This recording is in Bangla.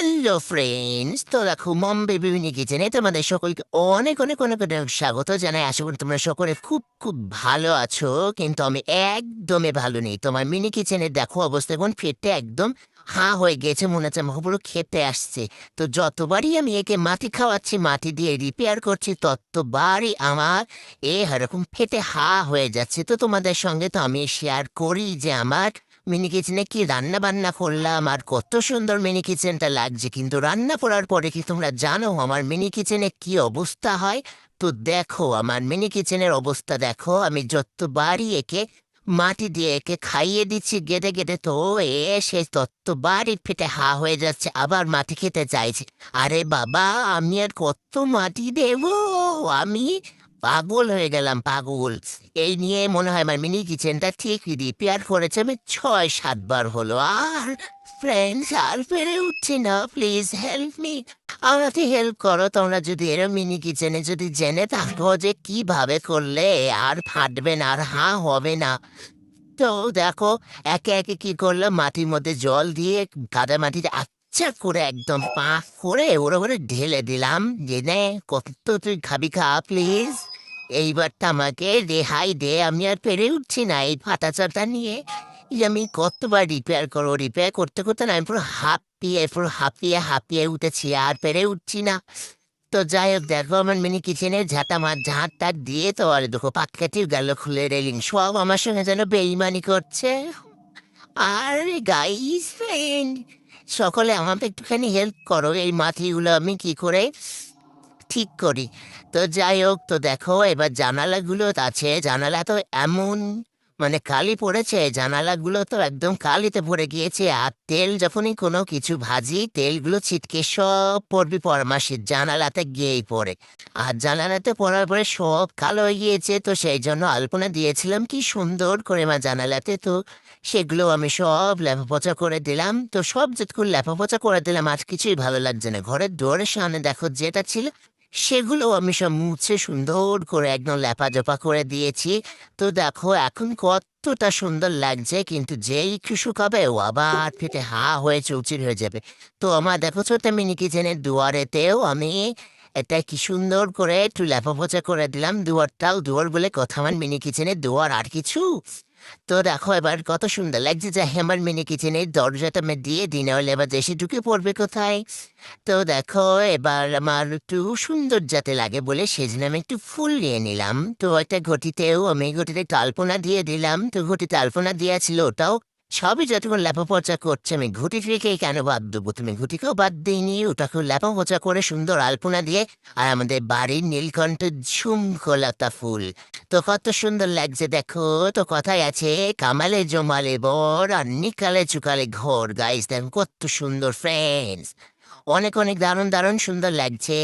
হ্যালো ফ্রেন্ডস, তো দেখো মম বেবি মিনি কিচেনে তোমাদের সকলকে অনেক অনেক অনেক অনেক স্বাগত জানাই। আশা করি তোমরা সকলে খুব খুব ভালো আছো, কিন্তু আমি একদমই ভালো নেই। তোমার মিনি কিচেনে দেখো অবস্থা এখন ফেটে একদম হাঁ হয়ে গেছে, মনে হচ্ছে আমাকে পুরো খেতে আসছে। তো যতবারই আমি একে মাটি খাওয়াচ্ছি, মাটি দিয়ে রিপেয়ার করছি, ততবারই আমার এরকম ফেটে হা হয়ে যাচ্ছে। তো তোমাদের সঙ্গে তো আমি শেয়ার করি যে আমার মিনি কিচেনে কি রান্না বান্না করলাম আর কত সুন্দর মিনি কিচেনটা লাগছে, কিন্তু রান্না করার পরে কি তোমরা জানো আমার মিনি কিচেনে কি অবস্থা হয়? তো দেখো আমার মিনি কিচেনের অবস্থা দেখো, আমি যতবারই একে মাটি দিয়ে একে খাইয়ে দিচ্ছি গেদে গেদে, তো সে ততবারই ফেটে হা হয়ে যাচ্ছে, আবার মাটি খেতে চাইছে। আরে বাবা, আমি আর কত মাটি দেবো? আমি পাগল হয়ে গেলাম, পাগল। এই নিয়ে মনে হয় আমার মিনি কিচেনটা ঠিক রিপেয়ার করেছে আমি ৬-৭ বার হলো। আর ফ্রেন্ডস, আর পেরে উঠছি না, প্লিজ হেল্প মি। আমাকে হেল্প করো তোমরা, যদি এরম মিনি কিচেনে যদি জেনে থাকো যে কিভাবে করলে আর ফাটবে না আর হাঁ হবে না। তো দেখো, একে একে কি করলাম, মাটির মধ্যে জল দিয়ে কাদা মাটিতে আচ্ছা করে একদম পাক করে ওর ওপরে ঢেলে দিলাম, যে নে কত তুই খাবি খা প্লিজ। এইবারটা আমাকে রেহাই দে, আমি আর পেরে উঠছি না এই ফাটা চাটা নিয়ে। এই আমি কতবার রিপেয়ার করতে করতে না আমি পুরো হাঁপিয়ে হাঁপিয়ে উঠেছি, আর পেরে উঠছি না। তো যাই হোক, দেখো আমার মিনি কিচেনের ঝাঁট টাট দিয়ে তো আর দেখো পাটকাঠিও গেল খুলে, রেলিং সব আমার সঙ্গে যেন বেইমানি করছে। আর গাইস ফ্রেন্ড, সকলে আমাকে একটুখানি হেল্প করো, এই মাটিগুলো আমি কি করে ঠিক করি। তো যাই হোক, তো দেখো এবার জানালাগুলো আছে, জানালা তো এমন মানে কালি পড়েছে, জানালাগুলো তো একদম কালিতে পড়ে গিয়েছে। আর তেল যখনই কোনো কিছু ভাজি, তেলগুলো ছিটকে সব পড়বি পরমাশির জানালাতে গিয়েই পড়ে। আর জানালাতে পড়ার পরে সব কালো হয়ে গিয়েছে, তো সেই জন্য আলপনা দিয়েছিলাম কি সুন্দর করে মা জানালাতে, তো সেগুলো আমি সব লেপাপোছা করে দিলাম। তো সব যেটুকু লেপাপোছা করে দিলাম, আর কিছুই ভালো লাগছে না। ঘরের দুয়ারের সামনে দেখো যেটা ছিল, সেগুলো আমি সব মুছে সুন্দর করে একদম ল্যাপাজোপা করে দিয়েছি। তো দেখো এখন কতটা সুন্দর লাগছে, কিন্তু যেই একটু শুকাবে ও আবার ফেটে হা হয়ে চৌচির হয়ে যাবে। তো আমার দেখো ছোট্ট মিনি কিচেনের দুয়ারেতেও আমি এটা কি সুন্দর করে একটু ল্যাপাপোছা করে দিলাম। দুয়ার বলে কথা, আমার মিনি কিচেনের দুয়ার আর কিছু। তো দেখো এবার কত সুন্দর লাগছে, যে আমার মিনি কিচেনের দরজাটা আমি দিয়ে দিই, নাহলে এবার দেশে ঢুকে পড়বে কোথায়। তো দেখো এবার আমার একটু সুন্দর যাতে লাগে বলে সেজন্য আমি একটু ফুল নিয়ে নিলাম। তো একটা ঘটিতেও আমি ঘটিতে একটু আলপনা দিয়ে দিলাম। তো ঘটিতে আলপনা দেওয়া ছিল, ওটাও সবই যতক্ষণ লেপাপোচা করছে, আমি ঘুটি রেখেই কেন বাদ দেবো? তুমি ঘুটিকেও বাদ দিইনি, ওটাকেও লেপাপোচা করে সুন্দর আলপনা দিয়ে। আর আমাদের বাড়ির নীলকণ্ঠ ঝুমকোলতা ফুল, তো কত সুন্দর লাগছে দেখো। তো কথায় আছে, কামালে জমালে বর আর নিকালে চুকালে ঘর। গাইস দেখো কত সুন্দর ফ্রেন্ডস, অনেক অনেক দারুণ দারুণ সুন্দর লাগছে।